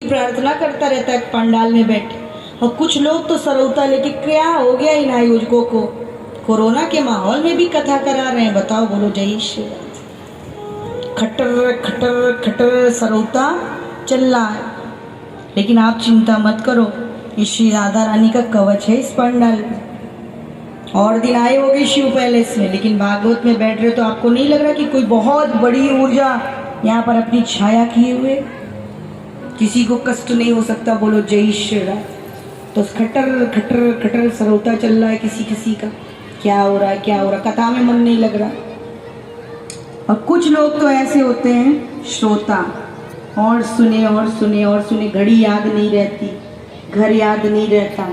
प्रार्थना करता रहता है पंडाल में बैठे। और कुछ लोग तो सरौता लेके, क्या हो गया इन आयोजकों को, कोरोना के माहौल में भी कथा करा रहे हैं। बताओ, बोलो जय श्री राम। खटर खटर खटर सरौता चल रहा है। लेकिन आप चिंता मत करो, ये श्री राधा रानी का कवच है इस पंडाल में। और दिन आए होगे शिव पैलेस में, लेकिन भागवत में बैठ रहे तो आपको नहीं लग रहा कि कोई बहुत बड़ी ऊर्जा यहाँ पर अपनी छाया किए हुए, किसी को कष्ट नहीं हो सकता। बोलो जय श्री राम। तो खटर खटर खटर सरौता चल रहा है किसी किसी का, क्या हो रहा है क्या हो रहा है, कथा में मन नहीं लग रहा। और कुछ लोग तो ऐसे होते हैं श्रोता, और सुने और सुने और सुने, घड़ी याद नहीं रहती, घर याद नहीं रहता,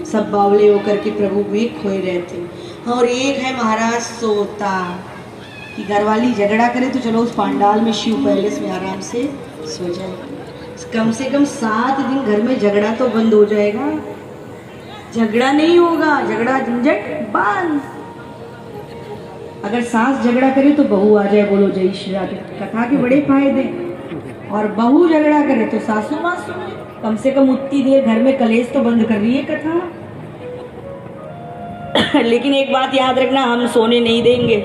सब बावले होकर के प्रभु में खोए रहते। और एक है महाराज सोता, कि घरवाली झगड़ा करे तो चलो उस पंडाल में शिव पैलेस में आराम से सो जाए। कम से कम 7 दिन घर में झगड़ा तो बंद हो जाएगा। झगड़ा नहीं होगा, झगड़ा झंझट बंद। अगर सास झगड़ा करे तो बहू आ जाए। बोलो जय श्री राम। कथा के बड़े फायदे। और बहू झगड़ा करे तो सासू माँ सुने। कम से कम उतनी देर घर में कलेश तो बंद कर रही है कथा। लेकिन एक बात याद रखना, हम सोने नहीं देंगे,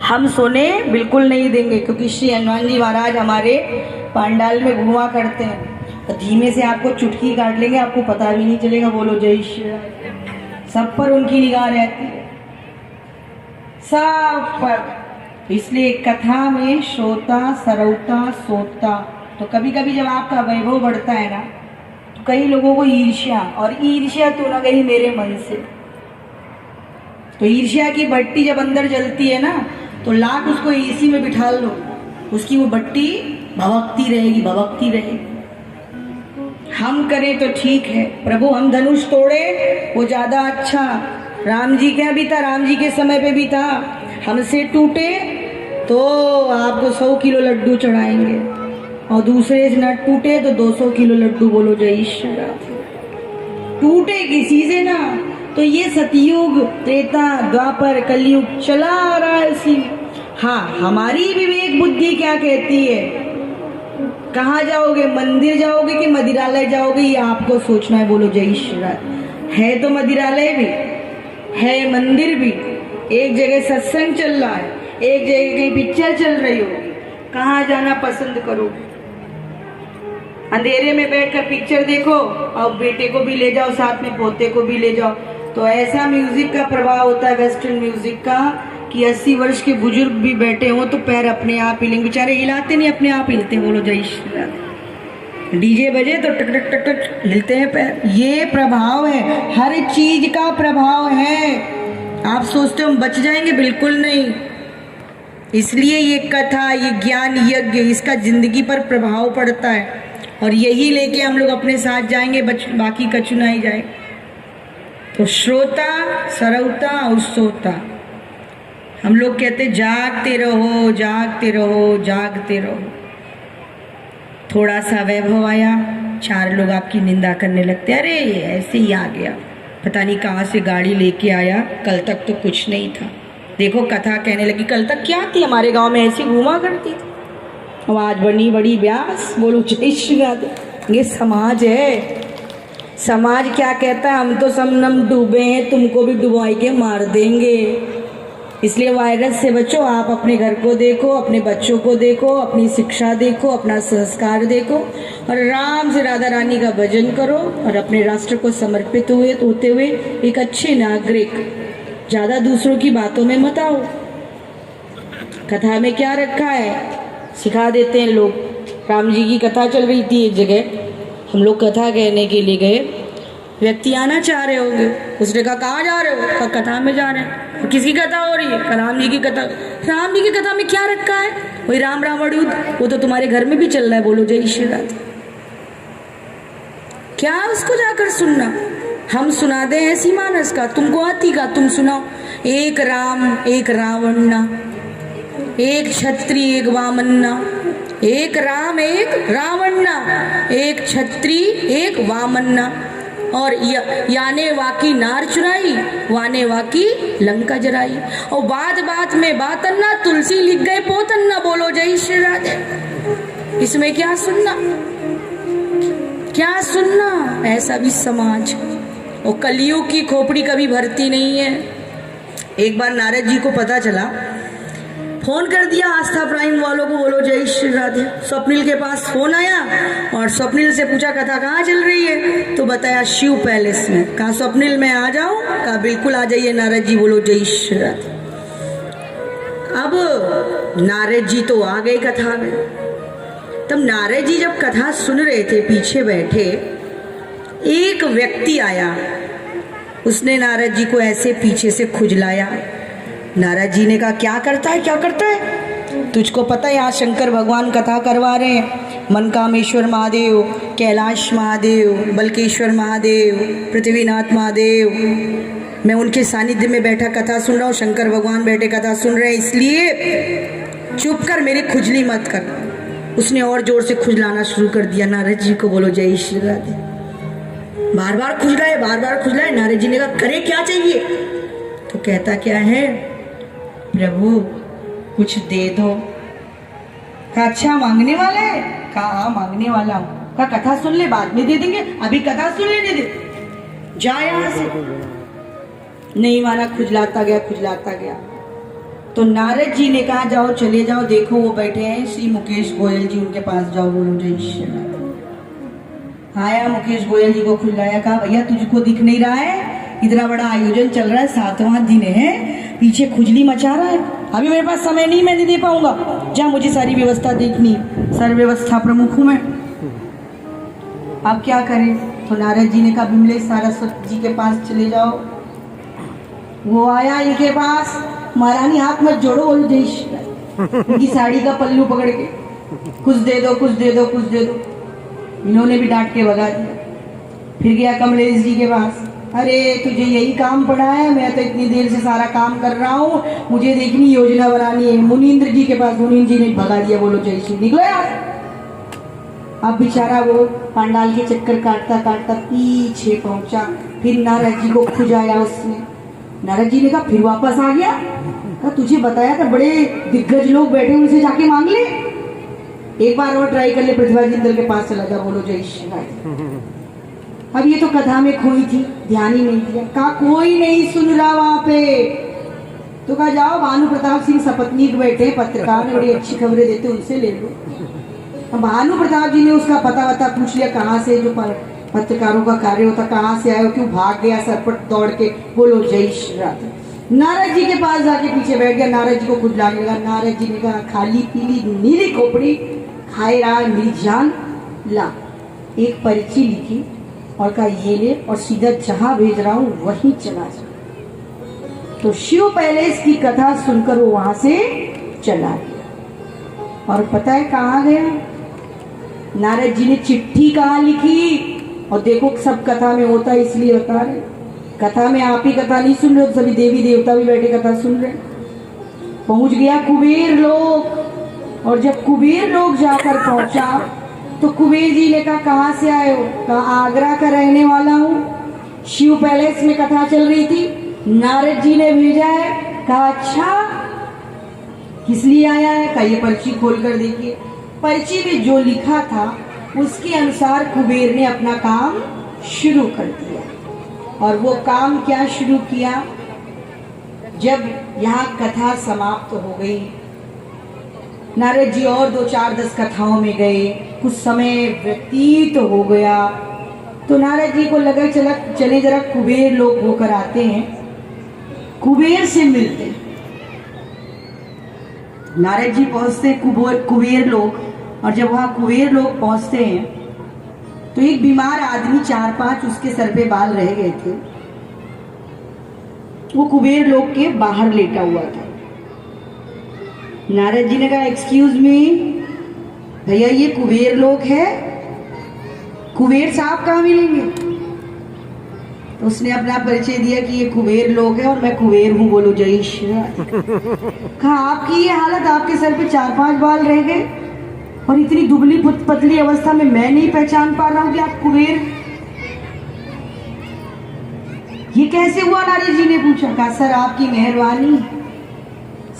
हम सोने बिल्कुल नहीं देंगे, क्योंकि श्री हनुमान जी महाराज हमारे पंडाल में घुमा करते हैं। तो धीमे से आपको चुटकी काट लेंगे, आपको पता भी नहीं चलेगा। बोलो जय श्री राम। सब पर उनकी निगाह रहती है, सब पर। इसलिए कथा में श्रोता सरौता सोता। तो कभी कभी जब आपका वैभव बढ़ता है ना, तो कई लोगों को ईर्ष्या, और ईर्ष्या तो ना गई मेरे मन से। तो ईर्ष्या की भट्टी जब अंदर जलती है ना, तो लाख उसको एसी में बिठा लो, उसकी वो भट्टी भभकती रहेगी, भभकती रहेगी। हम करें तो ठीक है, प्रभु हम धनुष तोड़े वो ज्यादा अच्छा। राम जी क्या भी था, राम जी के समय पे भी था। हमसे टूटे तो आपको 100 किलो लड्डू चढ़ाएंगे, और दूसरे से न टूटे तो 200 किलो लड्डू। बोलो जय श्री राम। टूटे किसी से ना, तो ये सतयुग त्रेता द्वापर कलयुग चला आ रहा है इसी में। हाँ, हमारी विवेक बुद्धि क्या कहती है, कहाँ जाओगे, मंदिर जाओगे कि मदिरालय जाओगे, ये आपको सोचना है। बोलो जय श्री राम। है तो मदिरालय भी है, मंदिर भी, एक जगह सत्संग चल रहा है, एक जगह कहीं पिक्चर चल रही होगी, कहाँ जाना पसंद करोगे? अंधेरे में बैठकर पिक्चर देखो और बेटे को भी ले जाओ साथ में, पोते को भी ले जाओ। तो ऐसा म्यूजिक का प्रभाव होता है, वेस्टर्न म्यूजिक का, कि 80 वर्ष के बुजुर्ग भी बैठे हो तो पैर अपने आप हिलेंगे, बेचारे हिलाते नहीं, अपने आप हिलते। बोलो जय श्री राम। डीजे बजे तो टक टक टक टक हिलते हैं पैर। ये प्रभाव है, हर चीज का प्रभाव है। आप सोचते हो हम बच जाएंगे, बिल्कुल नहीं। इसलिए ये कथा, ये ज्ञान यज्ञ, इसका जिंदगी पर प्रभाव पड़ता है, और यही लेके हम लोग अपने साथ जाएंगे, बाकी कछु नहीं जाए। तो श्रोता सरौता और सोता, हम लोग कहते जागते रहो जागते रहो जागते रहो। थोड़ा सा वैभव आया, 4 लोग आपकी निंदा करने लगते, अरे ऐसे ही आ गया, पता नहीं कहाँ से गाड़ी लेके आया, कल तक तो कुछ नहीं था। देखो कथा कहने लगी, कल तक क्या थी, हमारे गांव में ऐसी घूमा करती थी, आवाज बनी बड़ी ब्यास। बोलो जय श्री राम। ये समाज है। समाज क्या कहता है, हम तो समनम डूबे हैं, तुमको भी डुबोई के मार देंगे। इसलिए वायरस से बचो। आप अपने घर को देखो, अपने बच्चों को देखो, अपनी शिक्षा देखो, अपना संस्कार देखो, और आराम से राधा रानी का भजन करो, और अपने राष्ट्र को समर्पित होते हुए एक अच्छे नागरिक, ज्यादा दूसरों की बातों में मत आओ। कथा में क्या रखा है सिखा देते हैं लोग। राम जी की कथा चल रही थी एक जगह, हम लोग कथा कहने के लिए गए, व्यक्ति आना चाह रहे होंगे, उसने कहा कहाँ जा रहे हो, कहा कथा में जा रहे हैं। तो किसकी कथा हो रही है, कहा राम जी की कथा। राम जी की कथा में क्या रखा है, वही राम रावण युद्ध, वो तो तुम्हारे घर में भी चल रहा है। बोलो जय श्री राम। क्या उसको जाकर सुनना, हम सुना दे ऐसी मानस का, तुमको आती का तुम सुनाओ। एक राम एक रावण, एक छत्री एक वामन्ना, एक राम एक रावण्णा, एक छत्री एक वामन्ना, और याने वाकी नार चुराई, वाने वाकी लंका जराई। और बात बात में बातन्ना, तुलसी लिख गए पोतन्ना। बोलो जय श्री राधे। इसमें क्या सुनना, क्या सुनना। ऐसा भी समाज, और कलयुग की खोपड़ी कभी भरती नहीं है। एक बार नारद जी को पता चला, फोन कर दिया आस्था प्राइम वालों को, बोलो जय श्री राधे। स्वप्निल के पास फोन आया और स्वप्निल से पूछा कथा कहाँ चल रही है, तो बताया शिव पैलेस में। कहा स्वप्निल मैं आ जाऊं? कहा बिल्कुल आ जाइए नारद जी, बोलो जय श्री राधे। अब नारद जी तो आ गए कथा में। तब नारद जी जब कथा सुन रहे थे, पीछे बैठे एक व्यक्ति आया, उसने नारद जी को ऐसे पीछे से खुजलाया। नारद जी ने कहा क्या करता है, क्या करता है? तुझको पता है यहाँ शंकर भगवान कथा करवा रहे हैं, मनकामेश्वर महादेव, कैलाश महादेव, बलकेश्वर महादेव, पृथ्वीनाथ महादेव, मैं उनके सानिध्य में बैठा कथा सुन रहा हूँ, शंकर भगवान बैठे कथा सुन रहे हैं, इसलिए चुप कर, मेरी खुजली मत कर। उसने और जोर से खुजलाना शुरू कर दिया। नारद जी को बोलो जय श्री राधे। बार बार खुजलाए, बार बार खुजलाए। नारद जी ने कहा करे क्या चाहिए? तो कहता क्या है, प्रभु कुछ दे दो। कहा अच्छा मांगने वाला है? कहा हाँ मांगने वाला हूं। कहा कथा सुन ले, बाद में दे देंगे, अभी कथा सुन लेने दे, जा यहां से। नहीं माना, खुजलाता गया, खुजलाता गया। तो नारद जी ने कहा जाओ, चले जाओ, देखो वो बैठे हैं श्री मुकेश गोयल जी, उनके पास जाओ, बोलो जय श्री राधे। आया, मुकेश गोयल जी को खुजलाया, कहा भैया तुझको दिख नहीं रहा है, इतना बड़ा आयोजन चल रहा है, 7वां दिन है, पीछे खुजली मचा रहा है, अभी मेरे पास समय नहीं, मैं नहीं दे पाऊंगा, जा मुझे सारी व्यवस्था देखनी, सर्व व्यवस्था प्रमुख हूं मैं। अब क्या करें? तो नारद जी ने कहा विमलेश सारस्वती जी के पास चले जाओ। वो आया इनके पास, महारानी हाथ मत जोड़ो, बोलो जय श्री राधे, उनकी साड़ी का पल्लू पकड़ के कुछ दे दो, कुछ दे दो, कुछ दे दो। इन्होंने भी डांट के भगा दिया। फिर गया कमलेश जी के पास, अरे तुझे यही काम पड़ा है, मैं तो इतनी देर से सारा काम कर रहा हूँ, मुझे देखनी, योजना बनानी है। मुनीन्द्र जी के पास, मुनीन्द्र जी ने भगा दिया, बोलो जय श्री, निकलो यार। अब बेचारा वो पांडाल के चक्कर काटता काटता पीछे पहुंचा। फिर नारद जी को खुजाया उसने। नारद जी ने कहा फिर वापस आ गया। कहा तुझे बताया था बड़े दिग्गज लोग बैठे, उनसे जाके मांग ले, एक बार और ट्राई कर ले। प्रतिभा जिंदल के पास चला जा, बोलो जय श्री राधे। अब ये तो कथा में खोई थी, ध्यान ही नहीं दिया। कहा कोई नहीं सुन रहा वहां पे, तो कहा जाओ भानु प्रताप सिंह सपत्नीक बैठे, पत्रकार बड़ी अच्छी खबरें देते, उनसे ले लो। अब भानु प्रताप जी ने उसका पता वता पूछ लिया, कहाँ से, जो पत्रकारों का कार्य होता, कहाँ से आए, क्यों भाग गया सरपट दौड़ के, बोलो जय श्री राधे। नारद जी के पास जाके पीछे बैठ गया, नारद जी को खुजलाने लगा। नारद जी ने कहा खाली पीली नीली खोपड़ी खाए रहा मेरी जान, ला एक पर्ची लिखी और कहा ये ले, और सीधा जहां भेज रहा हूं वहीं चला जा। तो शिव पैलेस की कथा सुनकर वो वहां से चला गया। और पता है कहाँ गया? नारद जी ने चिट्ठी कहाँ लिखी? और देखो सब कथा में होता है, इसलिए बता रहे, कथा में आप ही कथा नहीं सुन रहे, सभी देवी देवता भी बैठे कथा सुन रहे। पहुंच गया कुबेर लोग, और जब कुबेर लोग जाकर पहुंचा तो कुबेर जी ने कहा कहाँ से आए हो? कहा आगरा का रहने वाला हूँ, शिव पैलेस में कथा चल रही थी, नारद जी ने भेजा है। कहा अच्छा किस लिए आया है? कहा ये पर्ची खोल कर देखिए। पर्ची में जो लिखा था उसके अनुसार कुबेर ने अपना काम शुरू कर दिया। और वो काम क्या शुरू किया? जब यहाँ कथा समाप्त हो गई, नारद जी और 2-4-10 कथाओं में गए, कुछ समय व्यतीत हो गया, तो नारद जी को लगा चले जरा कुबेर लोग होकर आते हैं, कुबेर से मिलते हैं। नारद जी पहुंचते कुबेर लोग, और जब वहां कुबेर लोग पहुंचते हैं तो एक बीमार आदमी, 4-5 उसके सर पे बाल रह गए थे, वो कुबेर लोग के बाहर लेटा हुआ था। नारद जी ने कहा एक्सक्यूज मी भैया, ये कुबेर लोग है, कुबेर साहब कहाँ मिलेंगे? तो उसने अपना परिचय दिया कि ये कुबेर लोग है और मैं कुबेर हूँ, बोलो जय श्री राधे। कहा आपकी ये हालत, आपके सर पे 4-5 बाल रह गए और इतनी दुबली पतली अवस्था में मैं नहीं पहचान पा रहा हूँ कि आप कुबेर, ये कैसे हुआ? नारद जी ने पूछा। कहा सर आपकी मेहरबानी,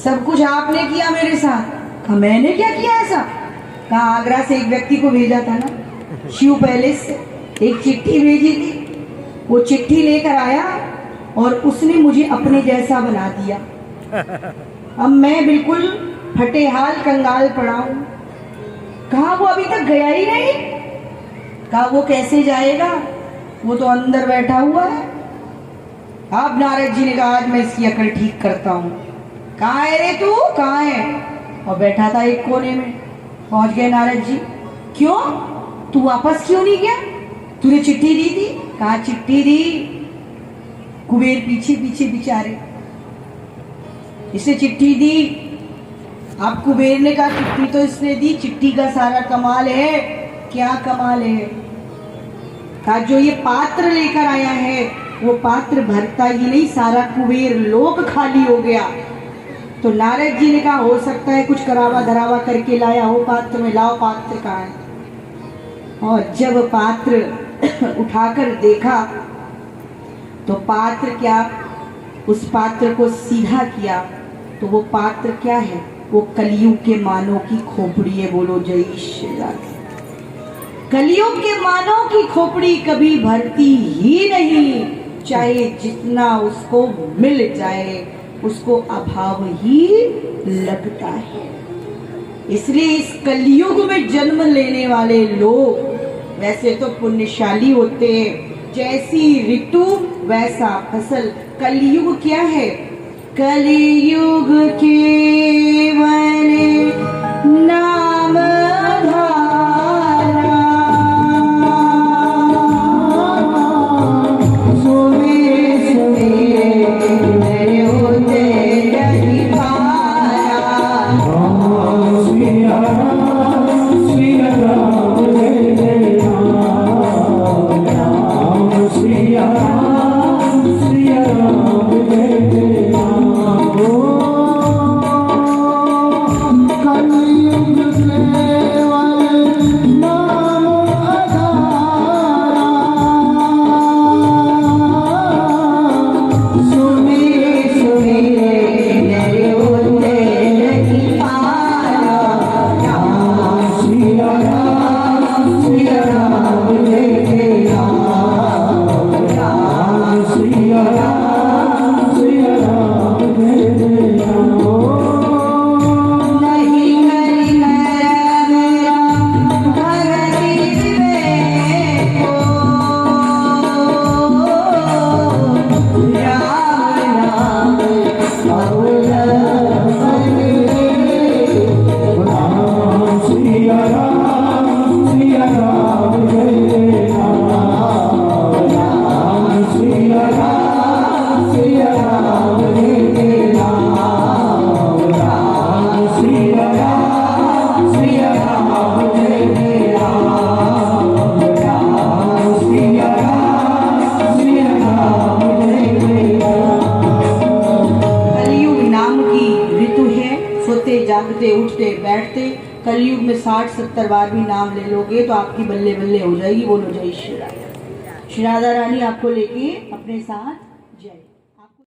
सब कुछ आपने किया मेरे साथ। कहा मैंने क्या किया ऐसा? कहाँ आगरा से एक व्यक्ति को भेजा था ना, शिव पैलेस से एक चिट्ठी भेजी थी। वो चिट्ठी लेकर आया और उसने मुझे अपने जैसा बना दिया। अब मैं बिल्कुल फटेहाल कंगाल पड़ा हूं। कहा वो अभी तक गया ही नहीं। कहा वो कैसे जाएगा, वो तो अंदर बैठा हुआ है। अब नारद जी ने कहा आज मैं इसकी अकल ठीक करता हूँ। कहाँ है रे तू, कहाँ है? और बैठा था एक कोने में। पहुंच गए नारद जी। क्यों, तू वापस क्यों नहीं गया? तूने चिट्ठी दी थी। कहा चिट्ठी दी? कुबेर पीछे पीछे बेचारे, इसने चिट्ठी दी। अब कुबेर ने कहा चिट्ठी तो इसने दी, चिट्ठी का सारा कमाल है। क्या कमाल है? कहा जो ये पात्र लेकर आया है वो पात्र भरता ही नहीं, सारा कुबेर लोक खाली हो गया। तो नारद जी ने कहा हो सकता है कुछ करावा धरावा करके लाया हो पात्र में, लाओ पात्र कहाँ है। और जब पात्र उठाकर देखा तो पात्र क्या, उस पात्र को सीधा किया तो वो पात्र क्या है, वो कलयुग के मानव की खोपड़ी है। बोलो जय श्री राम। कलयुग के मानव की खोपड़ी कभी भरती ही नहीं, चाहे जितना उसको मिल जाए उसको अभाव ही लगता है। इसलिए इस कलयुग में जन्म लेने वाले लोग वैसे तो पुण्यशाली होते हैं, जैसी ऋतु वैसा फसल। कलयुग क्या है? कलयुग केवल नाम धारा, सोए सोए नए होते नहीं पारा। जागते उठते बैठते कलयुग में 60-70 बार भी नाम ले लोगे तो आपकी बल्ले बल्ले हो जाएगी। बोलो जय श्री राम। श्री राधा रानी आपको लेके अपने साथ जय।